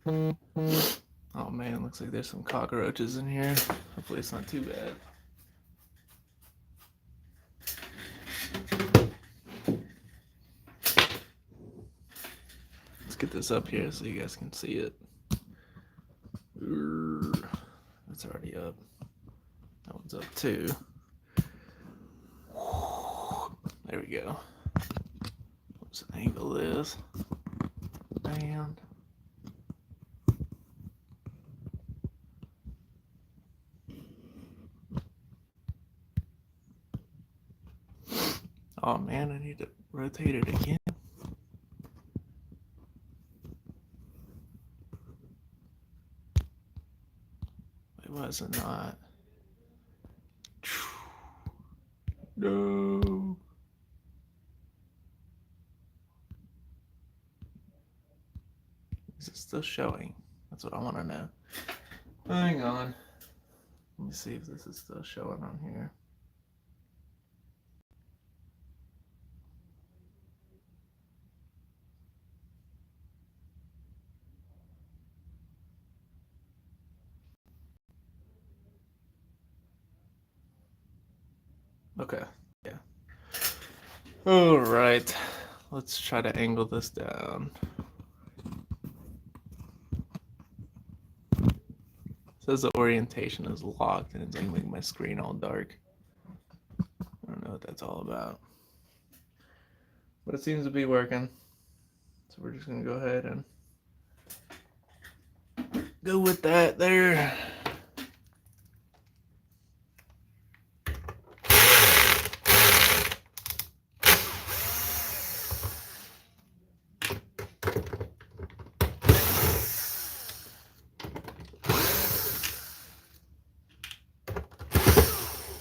Oh man, looks like there's some cockroaches in here. Hopefully it's not too bad. Let's get this up here so you guys can see it. That's already up. That one's up too. There we go. Let's angle this. And oh man, I need to rotate it again. It wasn't not. No. Is it still showing? That's what I want to know. Hang on. Let me see if this is still showing on here. Okay, yeah. All right, let's try to angle this down. It says the orientation is locked and it's angling my screen all dark. I don't know what that's all about. But it seems to be working. So we're just gonna go ahead and go with that there.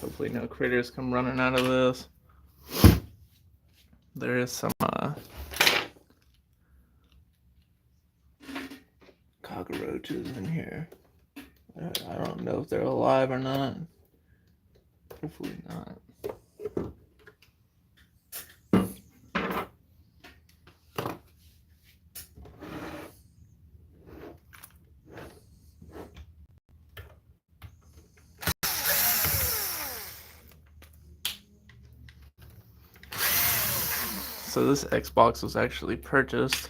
Hopefully no critters come running out of this. There is some cockroaches in here. I don't know if they're alive or not. Hopefully not. So this Xbox was actually purchased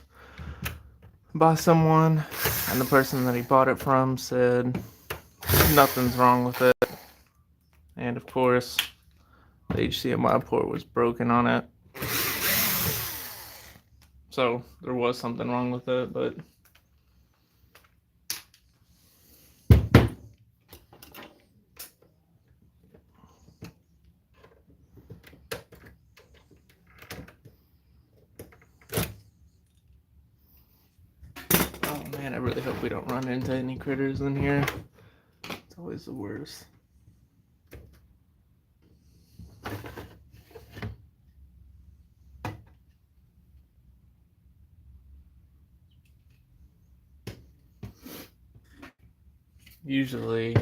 by someone, and the person that he bought it from said nothing's wrong with it. And of course, the HDMI port was broken on it. So there was something wrong with it, but oh man, I really hope we don't run into any critters in here. It's always the worst. Usually,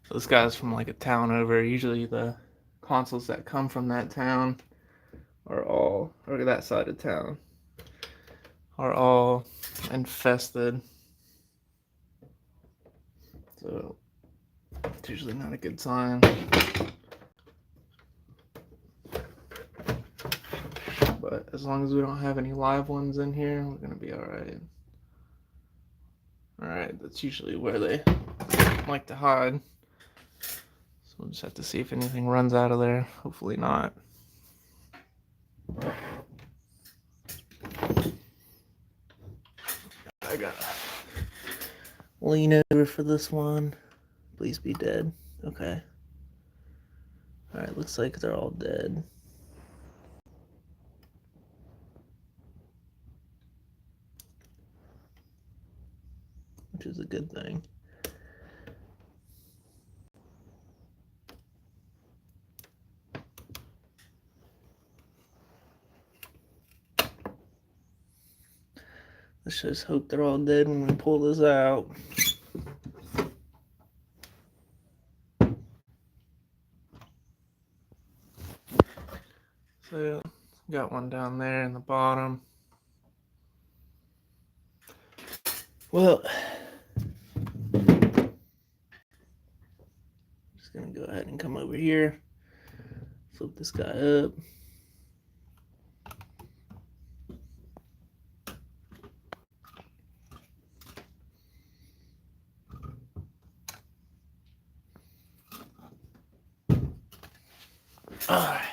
those guys from like a town over, usually the consoles that come from that town are all, or that side of town, are all infested. So it's usually not a good sign. But as long as we don't have any live ones in here, we're gonna be alright. Alright, that's usually where they like to hide. So we'll just have to see if anything runs out of there. Hopefully not. I gotta lean over for this one. Please be dead. Okay. Alright, looks like they're all dead. Which is a good thing. Let's just hope they're all dead when we pull this out. So, got one down there in the bottom. Well, just gonna go ahead and come over here, flip this guy up. All right.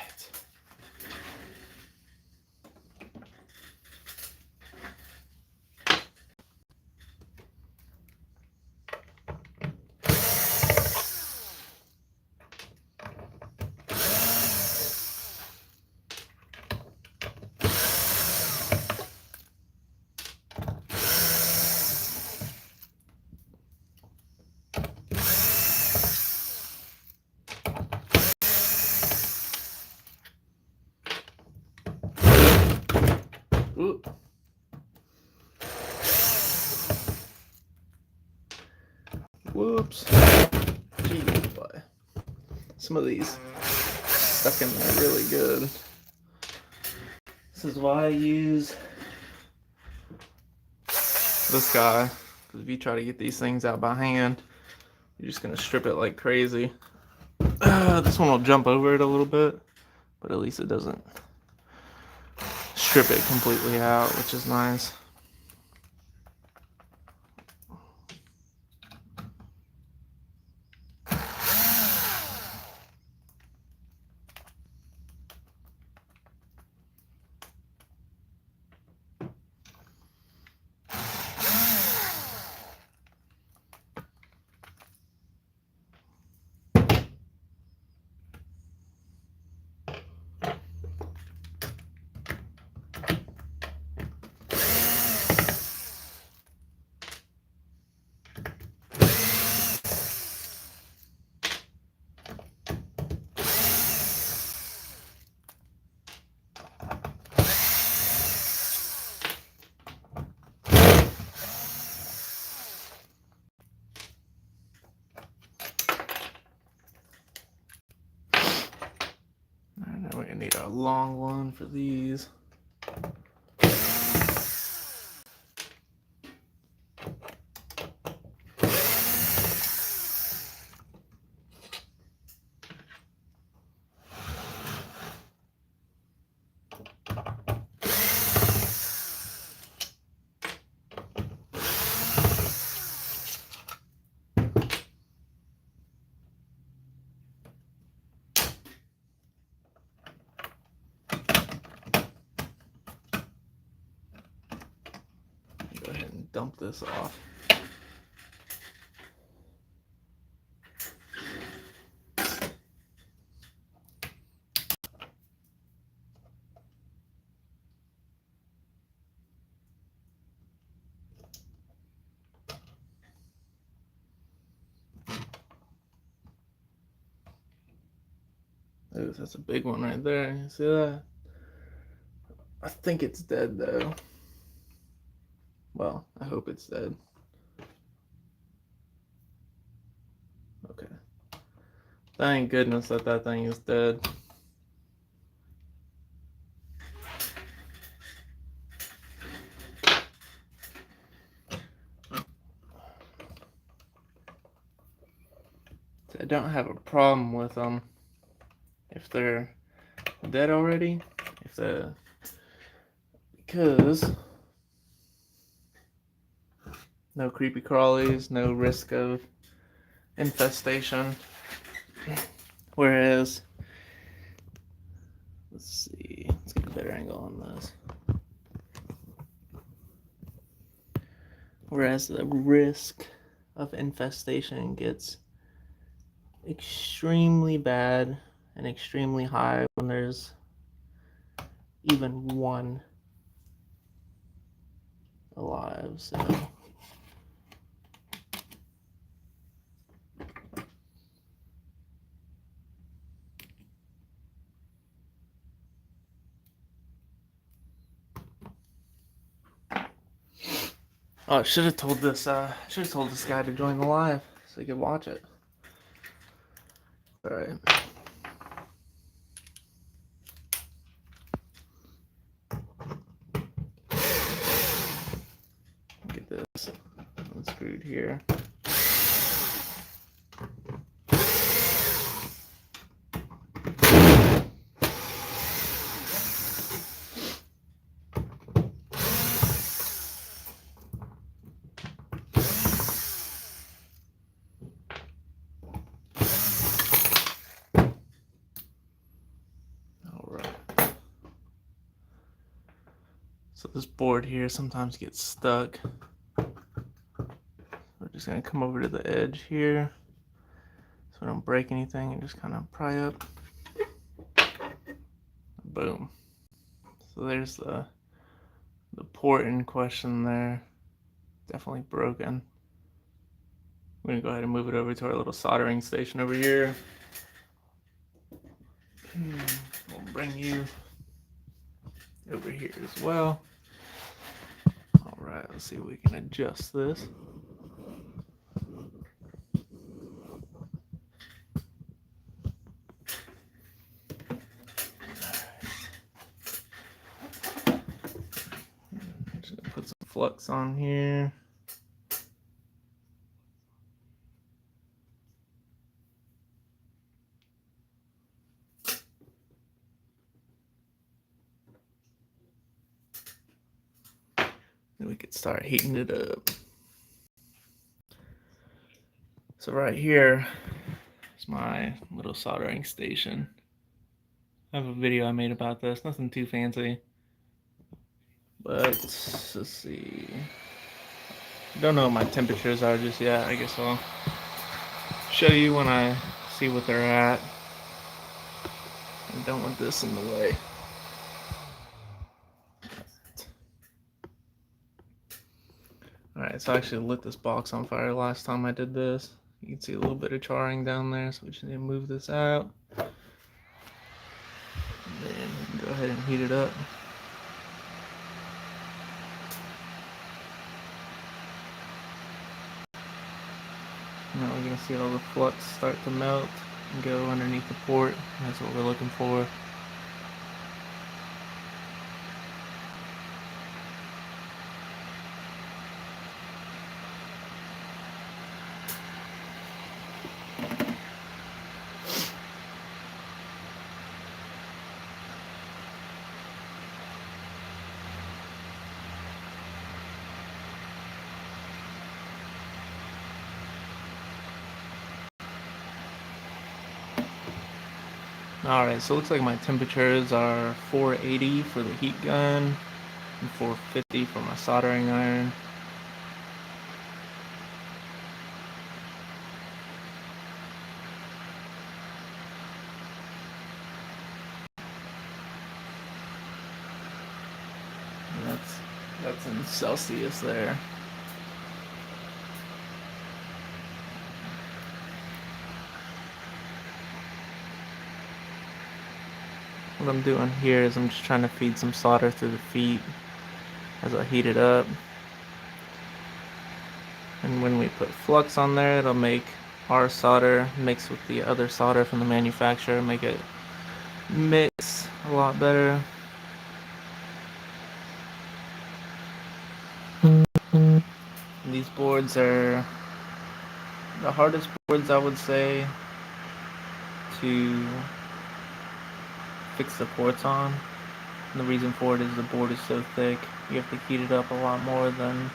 Ooh. Whoops. Jeez, boy. Some of these stuck in there really good. This is why I use this guy. Because if you try to get these things out by hand, you're just gonna strip it like crazy. This one will jump over it a little bit, but at least it doesn't strip it completely out, which is nice. And then we're gonna need a long one for these. Go ahead and dump this off. Ooh, that's a big one right there. You see that? I think it's dead though. Well, I hope it's dead. Okay. Thank goodness that that thing is dead. I don't have a problem with them if they're dead already. Because no creepy crawlies, no risk of infestation. Whereas, let's see, let's get a better angle on this. Whereas the risk of infestation gets extremely bad and extremely high when there's even one alive. So oh, I should have told this guy to join the live so he could watch it. All right. Look at this. screwed here. So this board here sometimes gets stuck. We're just gonna come over to the edge here so I don't break anything and just kind of pry up. Boom. So there's the port in question there. Definitely broken. I'm gonna go ahead and move it over to our little soldering station over here. We'll bring you over here as well. All right, let's see if we can adjust this. Just gonna put some flux on here. Then we could start heating it up. So right here is my little soldering station. I have a video I made about this, nothing too fancy. But let's see. Don't know what my temperatures are just yet. I guess I'll show you when I see what they're at. I don't want this in the way. Alright, so I actually lit this box on fire last time I did this. You can see a little bit of charring down there, so we just need to move this out. And then we can go ahead and heat it up. Now we're going to see all the flux start to melt and go underneath the port. That's what we're looking for. Alright, so it looks like my temperatures are 480 for the heat gun and 450 for my soldering iron. And that's in Celsius there. What I'm doing here is I'm just trying to feed some solder through the feet as I heat it up. And when we put flux on there, it'll make our solder mix with the other solder from the manufacturer, make it mix a lot better. These boards are the hardest boards, I would say, to fix the ports on. And the reason for it is the board is so thick. You have to heat it up a lot more than,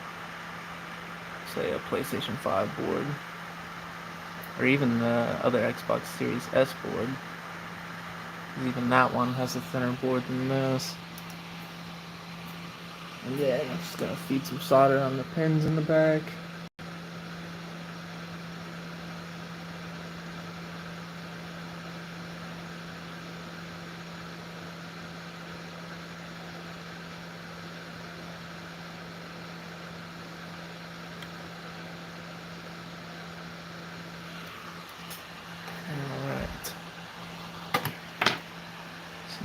say, a PlayStation 5 board. Or even the other Xbox Series S board. Even that one has a thinner board than this. And yeah, I'm just gonna feed some solder on the pins in the back.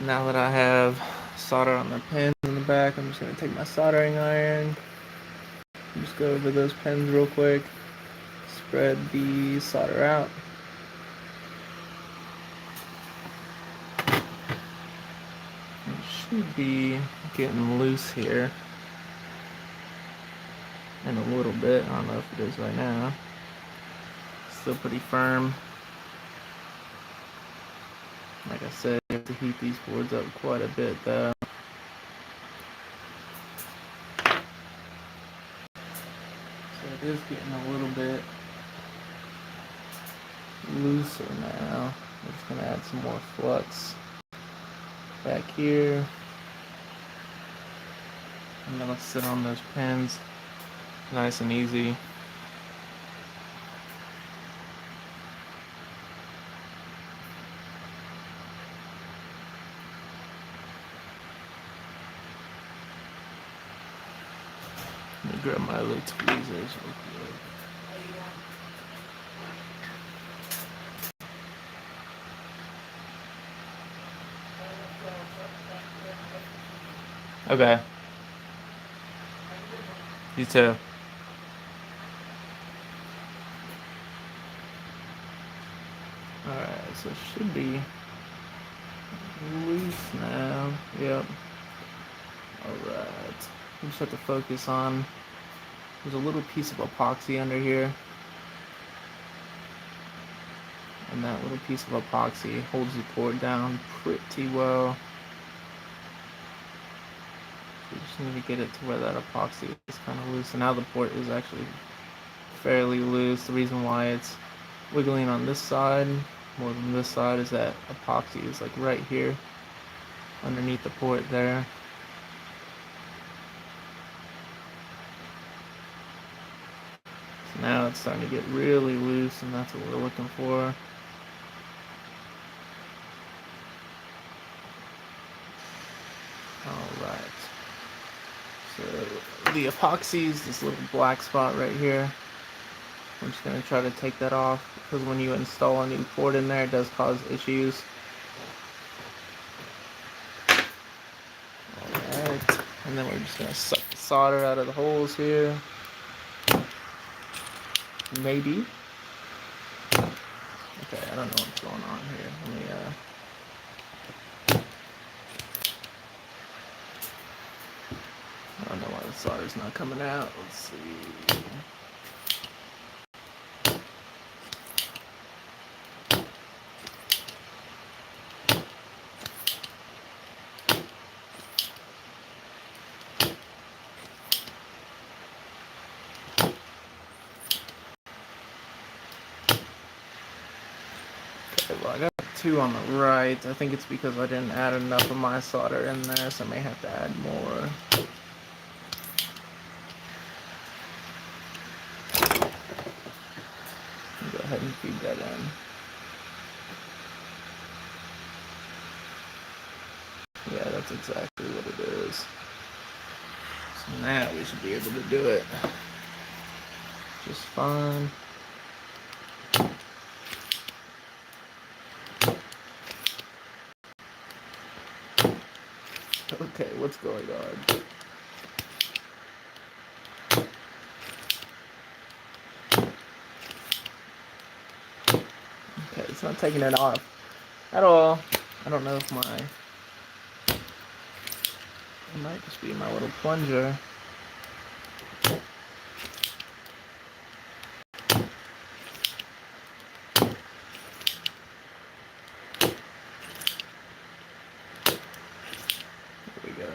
Now that I have solder on the pins in the back, I'm just going to take my soldering iron, just go over those pins real quick, spread the solder out. It should be getting loose here. in a little bit. I don't know if it is right now. Still pretty firm. Like I said, you have to heat these boards up quite a bit though. So it is getting a little bit looser now. I'm just gonna add some more flux back here. And then let's sit on those pins nice and easy. Let me grab my little tweezers real quick. Okay. You too. Alright, so it should be loose now. Yep. Alright. We just have to focus on, there's a little piece of epoxy under here. And that little piece of epoxy holds the port down pretty well. We just need to get it to where that epoxy is kind of loose. And now the port is actually fairly loose. The reason why it's wiggling on this side more than this side is that epoxy is like right here underneath the port there. So now it's starting to get really loose, and that's what we're looking for. Alright. So the epoxy is this little black spot right here. I'm just going to try to take that off, because when you install a new port in there, it does cause issues. Alright, and then we're just going to suck the solder out of the holes here. Maybe. Okay, I don't know what's going on here. Let me, I don't know why the solder's not coming out. Let's see. Well, I got 2 on the right. I think it's because I didn't add enough of my solder in there, so I may have to add more. Go ahead and feed that in. Yeah, that's exactly what it is. So now we should be able to do it just fine. Okay, what's going on? Okay, it's not taking it off at all. I don't know if it might just be my little plunger. There we go.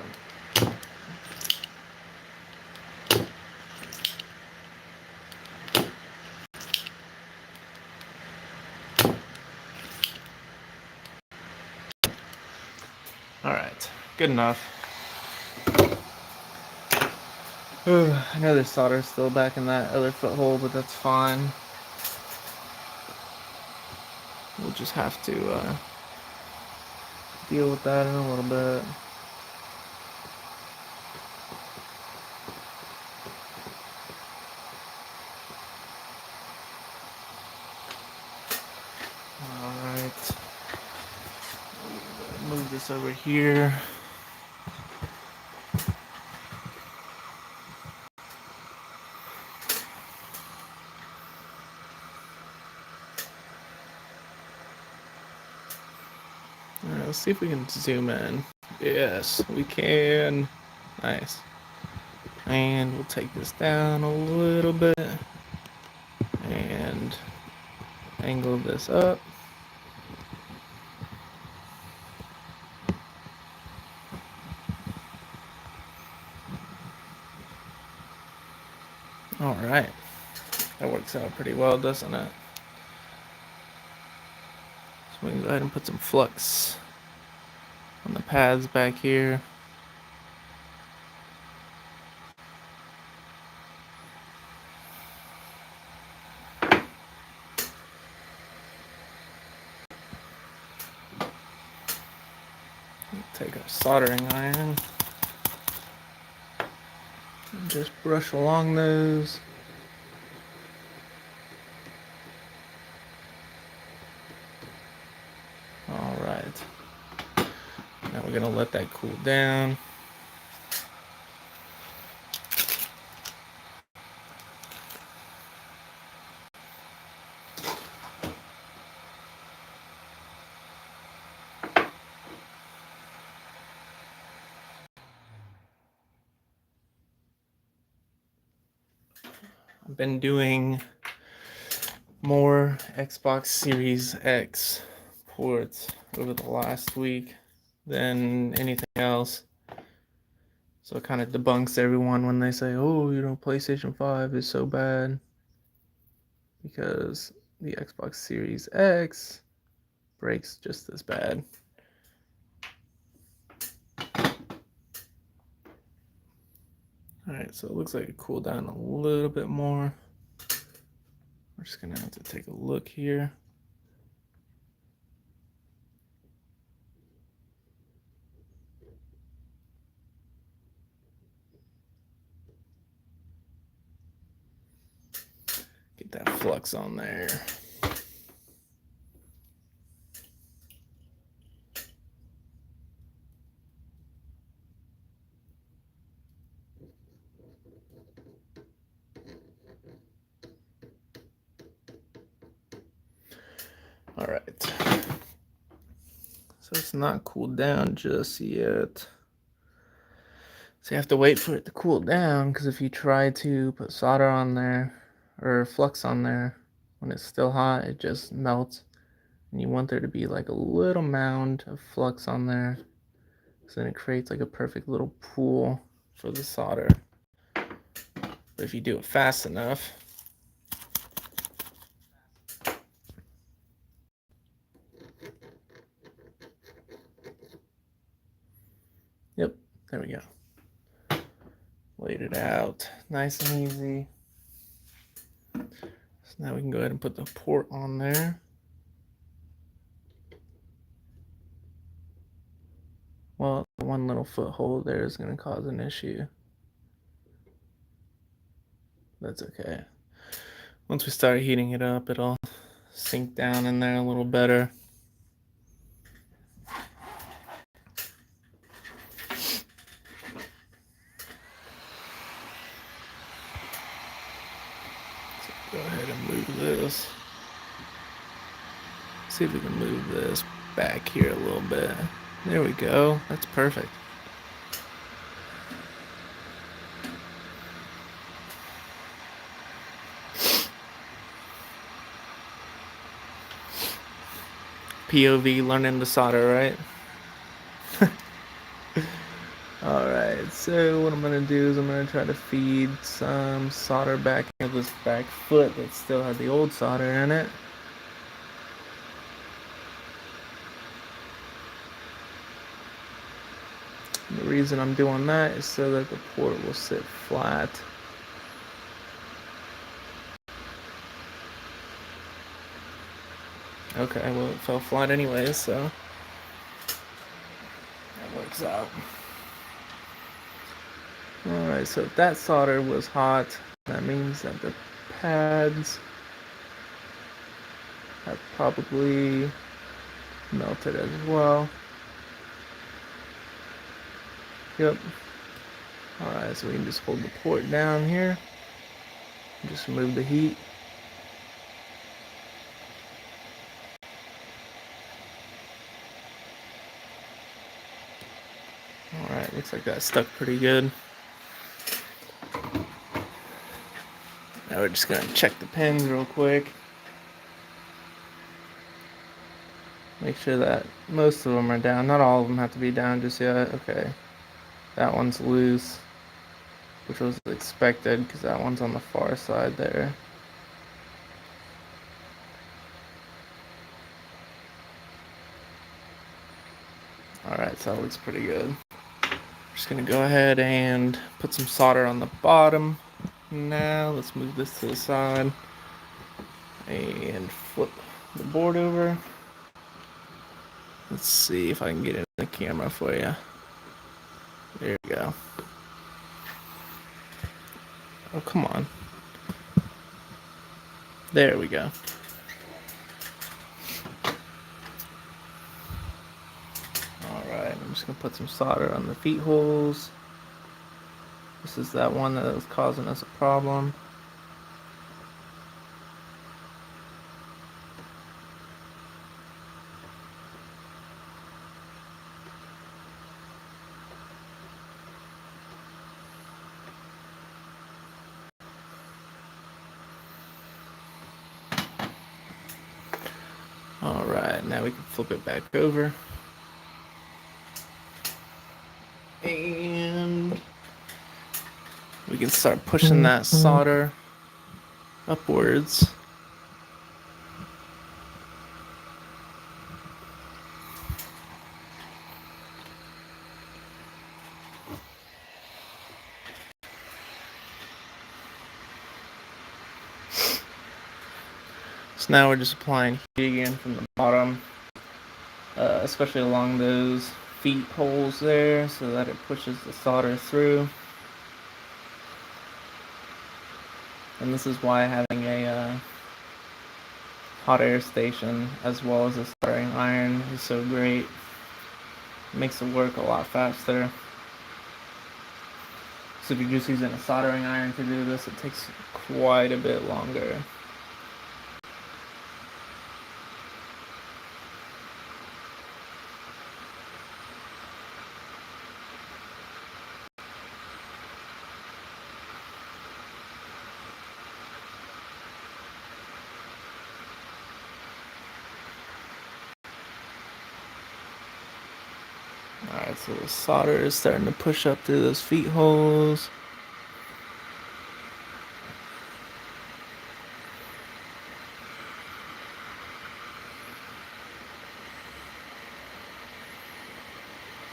Alright, good enough. I know there's solder still back in that other foothold, but that's fine. We'll just have to deal with that in a little bit. Alright. Move this over here. Alright, let's see if we can zoom in. Yes, we can. Nice. And we'll take this down a little bit and angle this up. All right, that works out pretty well, doesn't it? So we can go ahead and put some flux on the pads back here. Take our soldering iron and just brush along those. All right. Now we're gonna let that cool down. I've been doing more Xbox Series X ports over the last week than anything else. So it kind of debunks everyone when they say, oh, PlayStation 5 is so bad. Because the Xbox Series X breaks just as bad. Alright, so it looks like it cooled down a little bit more. We're just gonna have to take a look here. Get that flux on there. All right, so it's not cooled down just yet. So you have to wait for it to cool down, because if you try to put solder on there or flux on there when it's still hot, it just melts. And you want there to be like a little mound of flux on there, so then it creates like a perfect little pool for the solder. But if you do it fast enough, yep, there we go. Laid it out nice and easy. So now we can go ahead and put the port on there. Well, one little foothold there is going to cause an issue. That's okay. Once we start heating it up, it'll sink down in there a little better. Go ahead and move this. See if we can move this back here a little bit. There we go. That's perfect. POV learning to solder, right? Alright, so what I'm going to do is I'm going to try to feed some solder back into this back foot that still had the old solder in it. And the reason I'm doing that is so that the port will sit flat. Okay, well it fell flat anyway, so that works out. Alright, so if that solder was hot, that means that the pads have probably melted as well. Yep. Alright, so we can just hold the port down here. Just remove the heat. Alright, looks like that stuck pretty good. we're just gonna check the pins real quick. Make sure that most of them are down. Not all of them have to be down just yet. Okay, that one's loose, which was expected because that one's on the far side there. Alright, so that looks pretty good. Just gonna go ahead and put some solder on the bottom. Now let's move this to the side and flip the board over. Let's see if I can get it in the camera for you. There we go. Oh, come on. There we go. Alright, I'm just gonna put some solder on the feet holes. This is that one that was causing us a problem. Alright, now we can flip it back over. And we can start pushing that solder upwards. So now we're just applying heat again from the bottom, especially along those feet holes there, so that it pushes the solder through. And this is why having a hot air station as well as a soldering iron is so great. It makes it work a lot faster. So if you're just using a soldering iron to do this, it takes quite a bit longer. Alright, so the solder is starting to push up through those feet holes.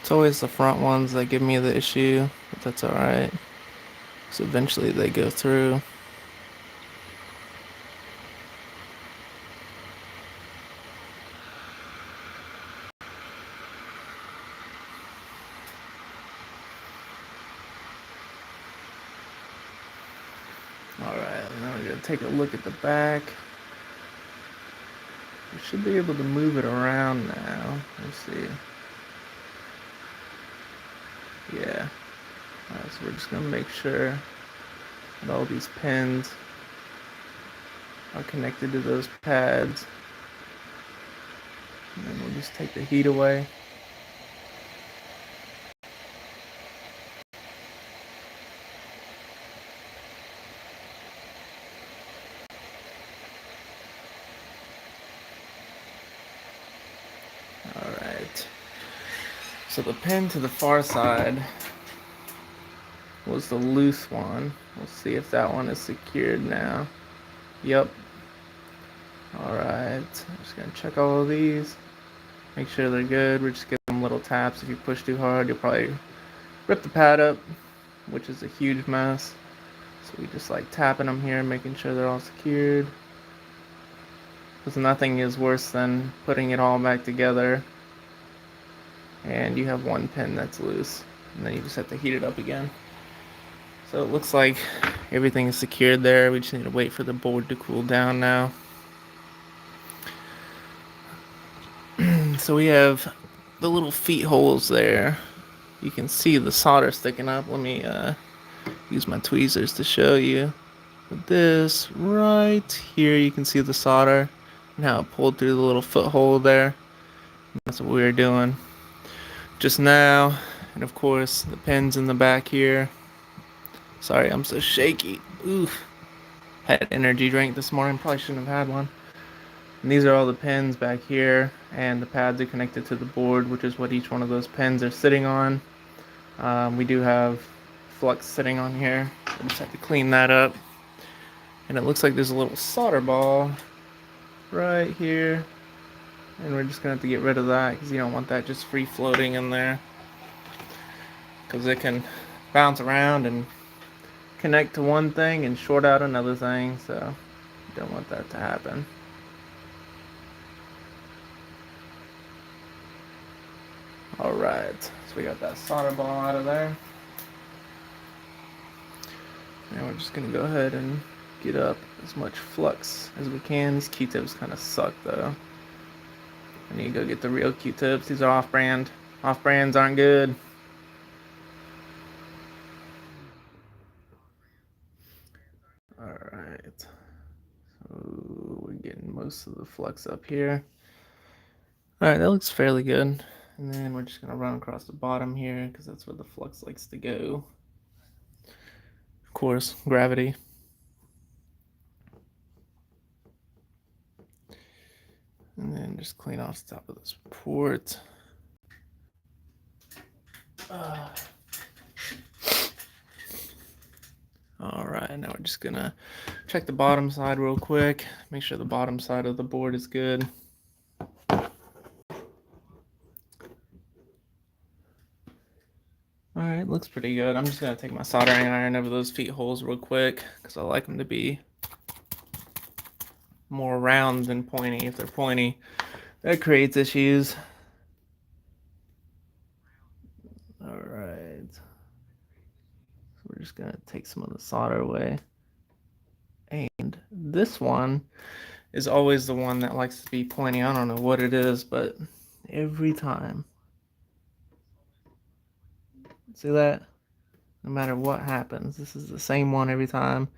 It's always the front ones that give me the issue, but that's alright. So eventually they go through. Alright, now we're going to take a look at the back. We should be able to move it around now. Let's see. Yeah. Alright, so we're just going to make sure that all these pins are connected to those pads. And then we'll just take the heat away. Alright. So the pin to the far side was the loose one. We'll see if that one is secured now. Yep. Alright. I'm just going to check all of these. Make sure they're good. We're just giving them little taps. If you push too hard, you'll probably rip the pad up, which is a huge mess. So we just like tapping them here, making sure they're all secured. Because nothing is worse than putting it all back together and you have one pin that's loose, and then you just have to heat it up again. So it looks like everything is secured there. We just need to wait for the board to cool down now. So we have the little feet holes there. You can see the solder sticking up. Let me use my tweezers to show you. With this right here, you can see the solder and how it pulled through the little foot hole there. And that's what we were doing just now. And of course, the pins in the back here. Sorry, I'm so shaky. Oof. Had energy drink this morning. Probably shouldn't have had one. And these are all the pins back here, and the pads are connected to the board, which is what each one of those pins are sitting on. We do have flux sitting on here. I just have to clean that up. And it looks like there's a little solder ball right here. And we're just gonna have to get rid of that because you don't want that just free floating in there, because it can bounce around and connect to one thing and short out another thing, so you don't want that to happen. Alright, so we got that solder ball out of there. Now we're just gonna go ahead and get up as much flux as we can. These Q-tips kind of suck though. I need to go get the real Q-tips. These are off-brand. Off-brands aren't good. Alright, so we're getting most of the flux up here. Alright, that looks fairly good. And then we're just going to run across the bottom here because that's where the flux likes to go. Of course, gravity. And then just clean off the top of this port. Alright, now we're just going to check the bottom side real quick. Make sure the bottom side of the board is good. Alright, looks pretty good. I'm just going to take my soldering iron over those feet holes real quick because I like them to be more round than pointy. If they're pointy, that creates issues. Alright. So we're just going to take some of the solder away. And this one is always the one that likes to be pointy. I don't know what it is, but every time. See that? No matter what happens, this is the same one every time.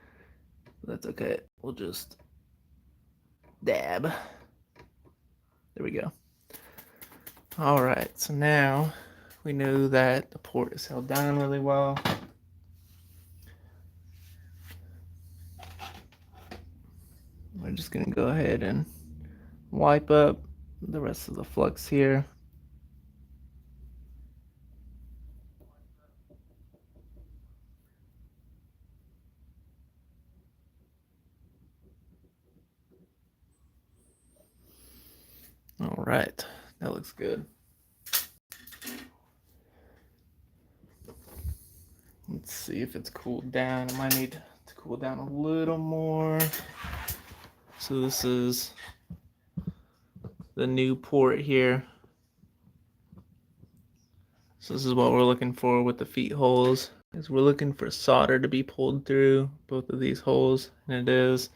That's okay. We'll just dab. There we go. All right, so now we know that the port is held down really well. We're just gonna go ahead and wipe up the rest of the flux here. All right, that looks good. Let's see if it's cooled down. It might need to cool down a little more. So this is the new port here. So this is what we're looking for with the feet holes, is we're looking for solder to be pulled through both of these holes, and it is.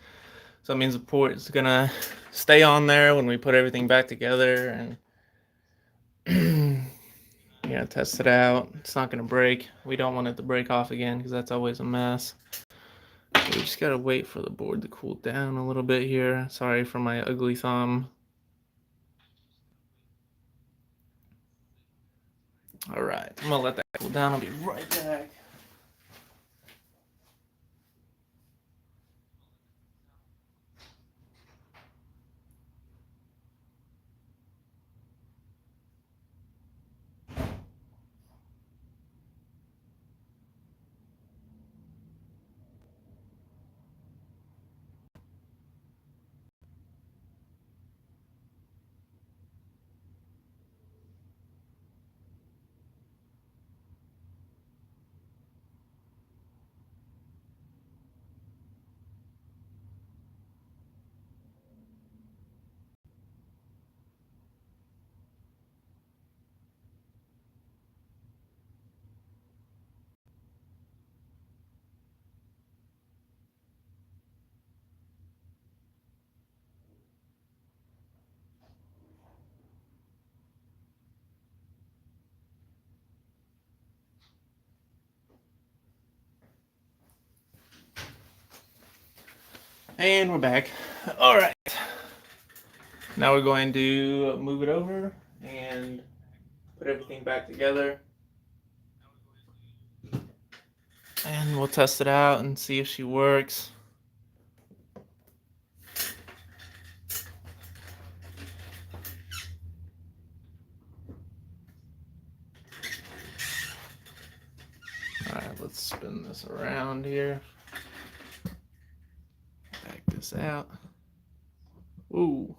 So that means the port is gonna stay on there when we put everything back together and test it out. It's not gonna break. We don't want it to break off again because that's always a mess. So we just gotta wait for the board to cool down a little bit here. Sorry for my ugly thumb. All right, I'm gonna let that cool down. I'll be right back. And we're back. All right. Now we're going to move it over and put everything back together. And we'll test it out and see if she works. Let's spin this around here. Back this out. Whoa.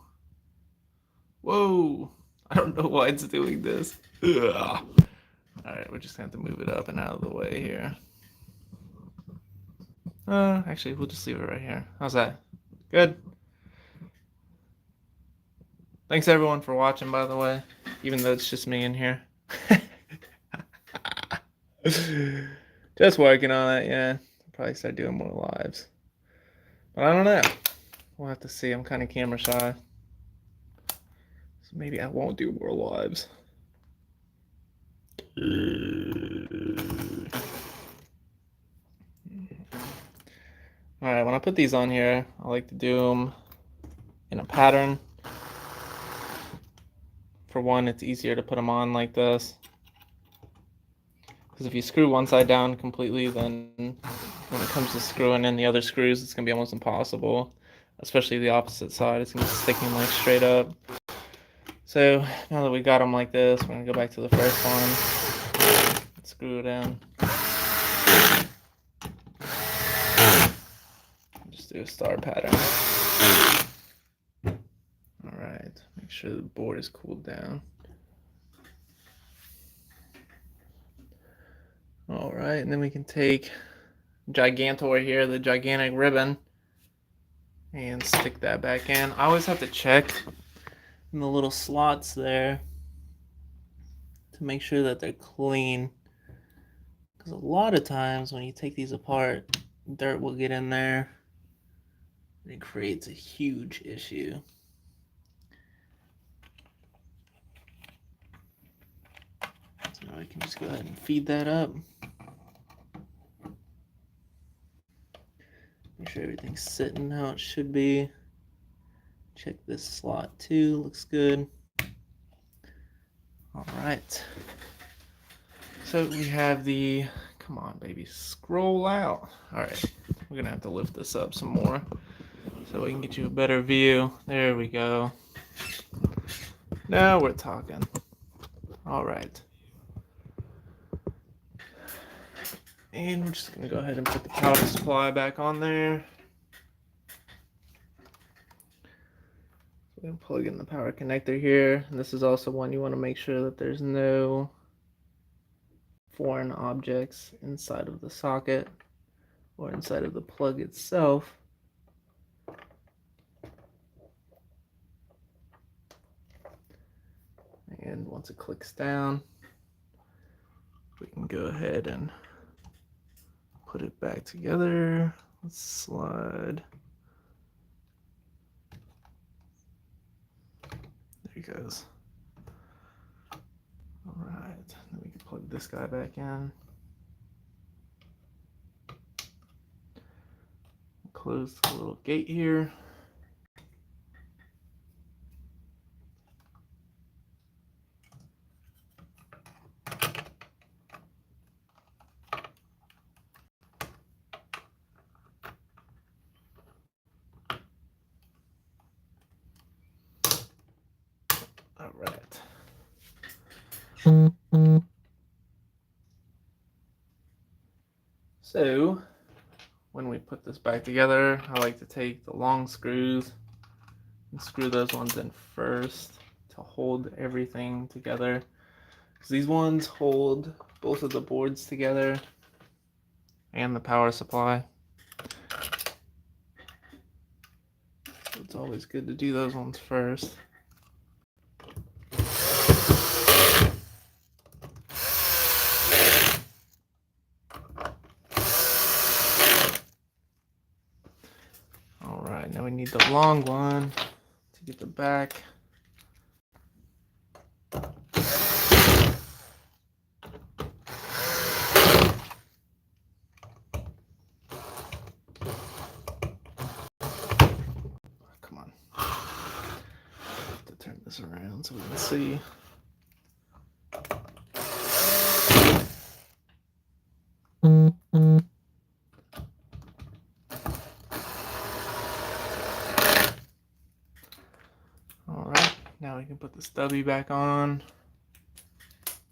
Whoa. I don't know why it's doing this. Ugh. Alright, we're just going to have to move it up and out of the way here. Actually, we'll just leave it right here. How's that? Good? Thanks everyone for watching, by the way. Even though it's just me in here. Just working on it, yeah. I'll probably start doing more lives. But I don't know. We'll have to see. I'm kind of camera shy. So maybe I won't do more lives. Alright, when I put these on here, I like to do them in a pattern. For one, it's easier to put them on like this. Because if you screw one side down completely, then when it comes to screwing in the other screws, it's going to be almost impossible. Especially the opposite side, it's going to be sticking like straight up. So now that we got them like this, we're going to go back to the first one. Screw it in. Just do a star pattern. Alright, make sure the board is cooled down. Alright, and then we can take Gigantor here, the gigantic ribbon, and stick that back in. I always have to check in the little slots there to make sure that they're clean. Because a lot of times when you take these apart, dirt will get in there and it creates a huge issue. So now I can just go ahead and feed that up. Make sure everything's sitting how it should be. Check this slot too, looks good. All right. So we have the, come on baby, scroll out. All right, we're gonna have to lift this up some more so we can get you a better view. There we go. Now we're talking. All right. And we're just going to go ahead and put the power supply back on there. We're going to plug in the power connector here. And this is also one you want to make sure that there's no foreign objects inside of the socket or inside of the plug itself. And once it clicks down, we can go ahead and put it back together. Let's slide. There he goes. All right, then we can plug this guy back in. Close the little gate here. All right. So when we put this back together, I like to take the long screws and screw those ones in first to hold everything together. Because these ones hold both of the boards together and the power supply. So it's always good to do those ones first. Alright, now we need the long one to get the back. Come on. I have to turn this around so we can see. Alright, now we can put the stubby back on.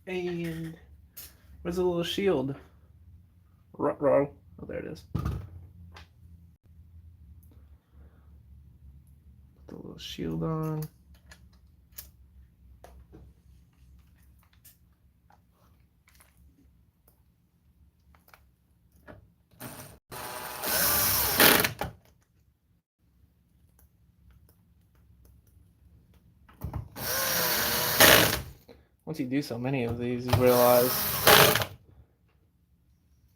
And where's the little shield? Ruh-roh. Oh, there it is. Put the little shield on. Once you do so many of these, you realize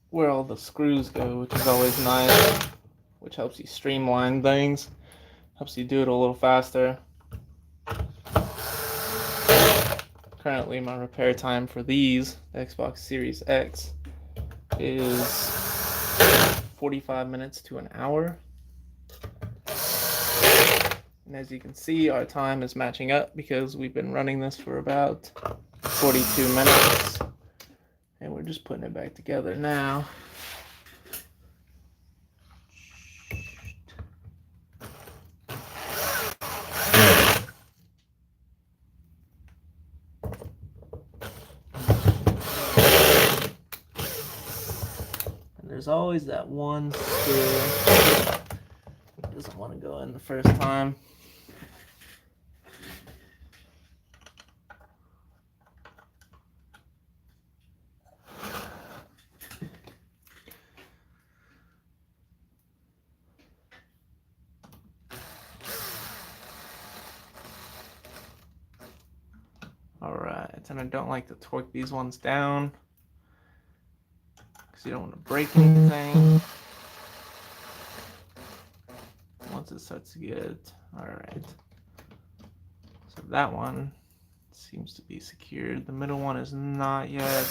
where all the screws go, which is always nice, which helps you streamline things, helps you do it a little faster. Currently, my repair time for these, the Xbox Series X, is 45 minutes to an hour. And as you can see, our time is matching up because we've been running this for about 42 minutes. And we're just putting it back together now. And there's always that one screw that doesn't want to go in the first time. Alright, and I don't like to torque these ones down because you don't want to break anything once it starts to get. Alright, so that one seems to be secured. The middle one is not yet.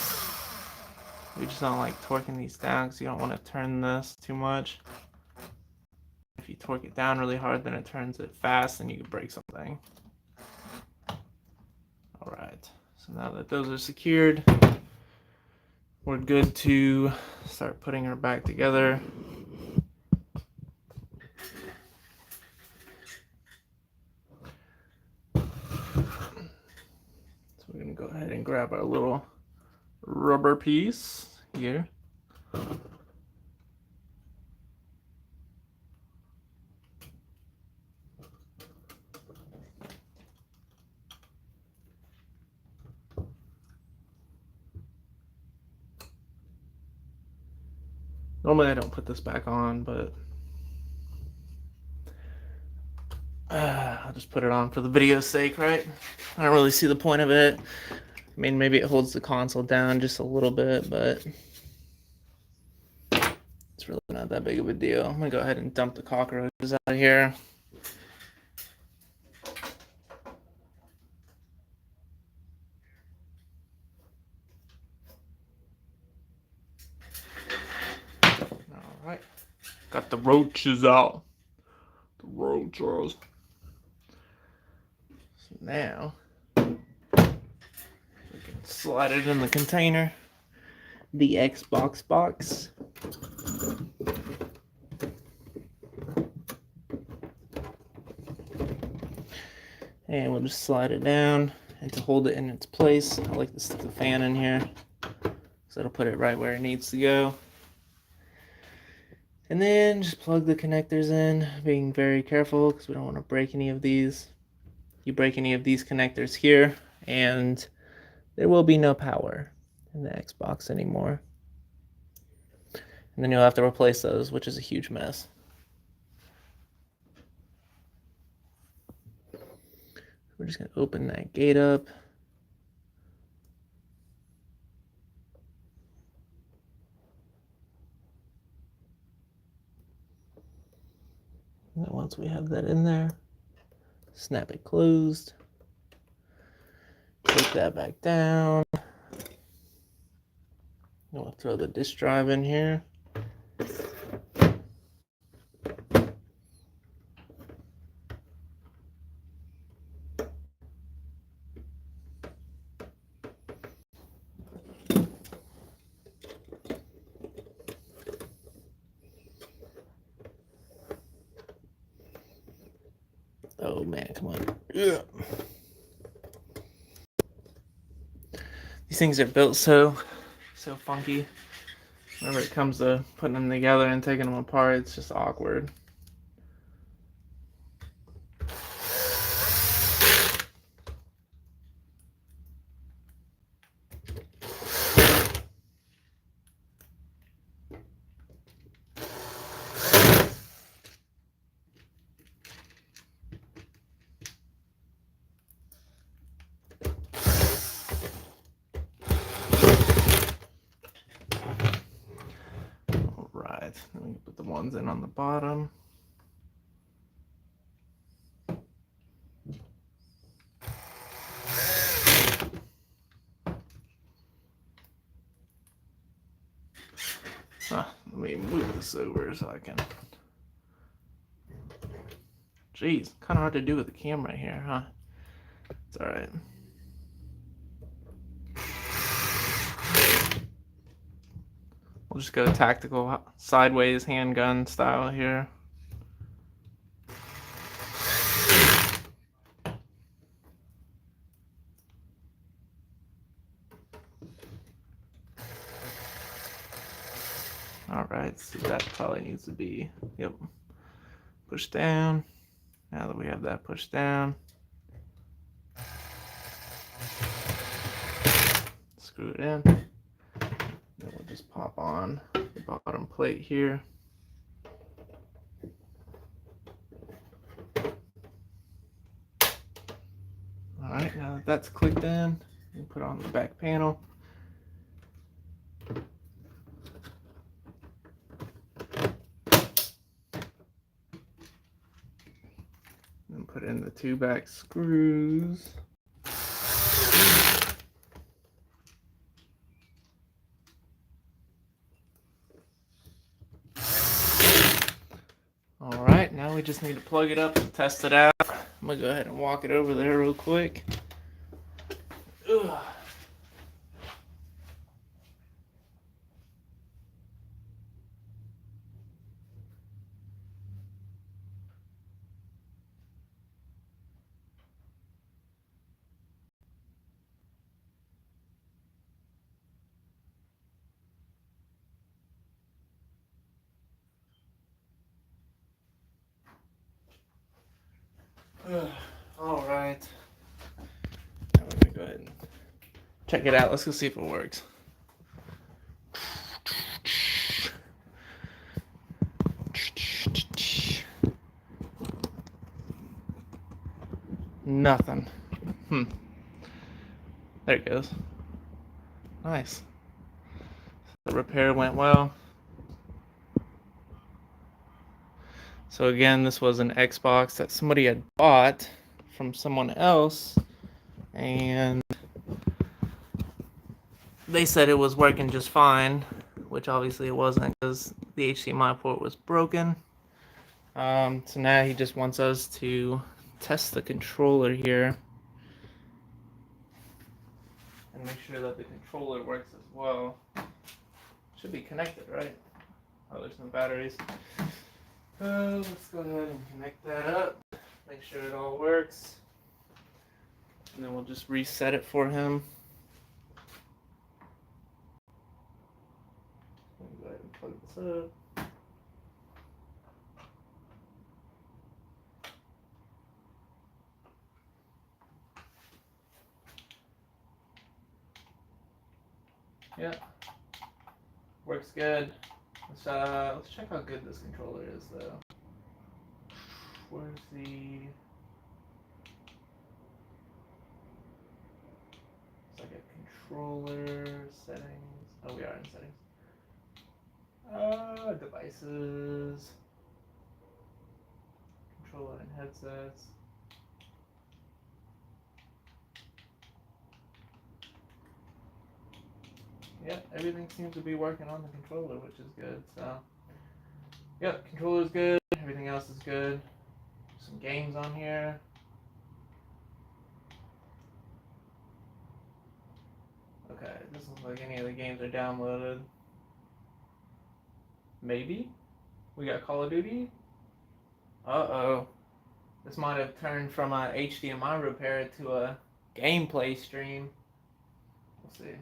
We just don't like torquing these down because you don't want to turn this too much. If you torque it down really hard, then it turns it fast and you can break something. Alright, so now that those are secured, we're good to start putting her back together. So we're going to go ahead and grab our little rubber piece here. Normally I don't put this back on, but I'll just put it on for the video's sake, right? I don't really see the point of it. I mean, maybe it holds the console down just a little bit, but it's really not that big of a deal. I'm gonna go ahead and dump the cockroaches out of here. Alright, got the roaches out. The roaches. So now we can slide it in the container. The Xbox box. And we'll just slide it down, and to hold it in its place, I like to stick the fan in here so it'll put it right where it needs to go. And then just plug the connectors in, being very careful because we don't want to break any of these. You break any of these connectors here, and there will be no power in the Xbox anymore. And then you'll have to replace those, which is a huge mess. We're just going to open that gate up. And then once we have that in there, snap it closed. Take that back down. We'll throw the disk drive in here. Oh man, come on. Yeah. These things are built so funky. whenever it comes to putting them together and taking them apart, it's just awkward. Alright, then we can put the ones in on the bottom. Let me move this over so I can. Jeez, kind of hard to do with the camera here, huh? It's alright. We'll just go tactical sideways handgun style here. Alright, so that probably needs to be, yep, pushed down. Now that we have that pushed down, screw it in. Then we'll just pop on the bottom plate here. Alright, now that that's clicked in, we put on the back panel. And put in the two back screws. Alright, now we just need to plug it up and test it out. I'm gonna go ahead and walk it over there real quick. Ugh. Alright. Now we're gonna go ahead and check it out. Let's go see if it works. Nothing. There it goes. Nice. The repair went well. So again, this was an Xbox that somebody had bought from someone else, and they said it was working just fine, which obviously it wasn't because the HDMI port was broken. So now he just wants us to test the controller here and make sure that the controller works as well. Should be connected, right? Oh, there's no batteries. Let's go ahead and connect that up, make sure it all works, and then we'll just reset it for him. Let me go ahead and plug this up. Yeah, works good. Let's check how good this controller is, though. Where's the? It's like a controller settings. Oh, we are in settings. Devices, controller and headsets. Yeah, everything seems to be working on the controller, which is good. So, yeah, controller's good. Everything else is good. Some games on here. Okay, it doesn't look like any of the games are downloaded. Maybe? We got Call of Duty? Uh-oh. This might have turned from a HDMI repair to a gameplay stream. We'll see.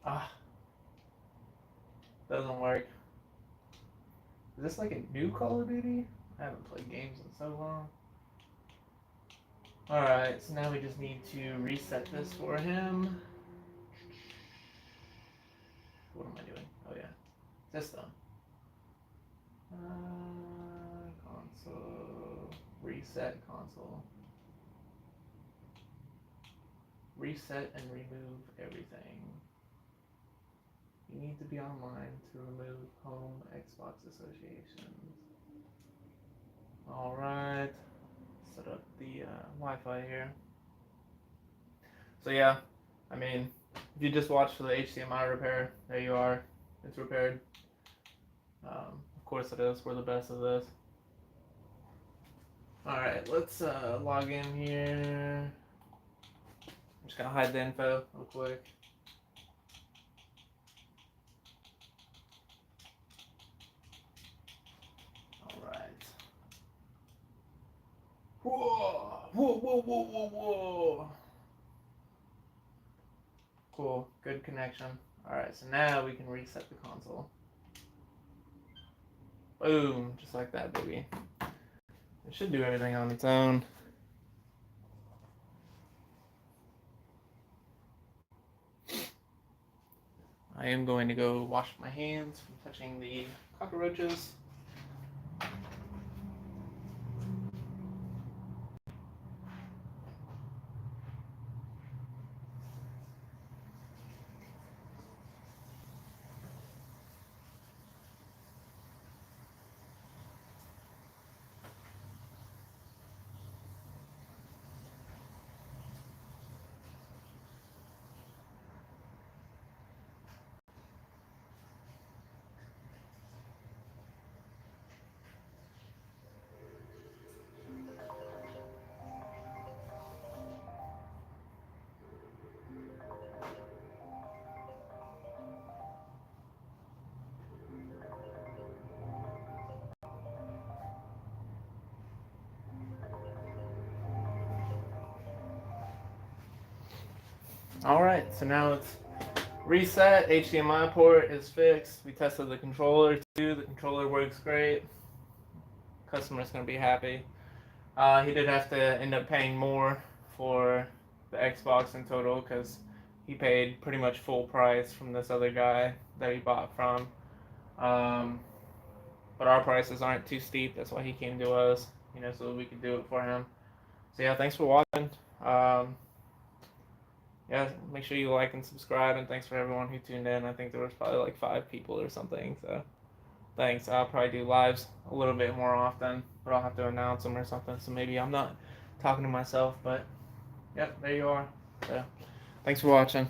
Ah, doesn't work. Is this like a new Call of Duty? I haven't played games in so long. Alright, so now we just need to reset this for him. What am I doing? Oh yeah, system. Console. Reset console. Reset and remove everything. You need to be online to remove home Xbox associations. Alright. Set up the Wi-Fi here. So yeah, I mean, if you just watched the HDMI repair, there you are. It's repaired. Of course it is. We're the best at this. Alright, let's log in here. I'm just gonna hide the info real quick. Alright. Whoa! Whoa, whoa, whoa, whoa, whoa! Cool, good connection. Alright, so now we can reset the console. Boom, just like that, baby. It should do everything on its own. I am going to go wash my hands from touching the cockroaches. Alright, so now it's reset. HDMI port is fixed. We tested the controller too. The controller works great. Customer's going to be happy. He did have to end up paying more for the Xbox in total because he paid pretty much full price from this other guy that he bought from. But our prices aren't too steep. That's why he came to us, so we could do it for him. So yeah, thanks for watching. Yeah, make sure you like and subscribe, and thanks for everyone who tuned in. I think there was probably like 5 people or something, so thanks. I'll probably do lives a little bit more often, but I'll have to announce them or something, so maybe I'm not talking to myself, but yep, there you are. So thanks for watching.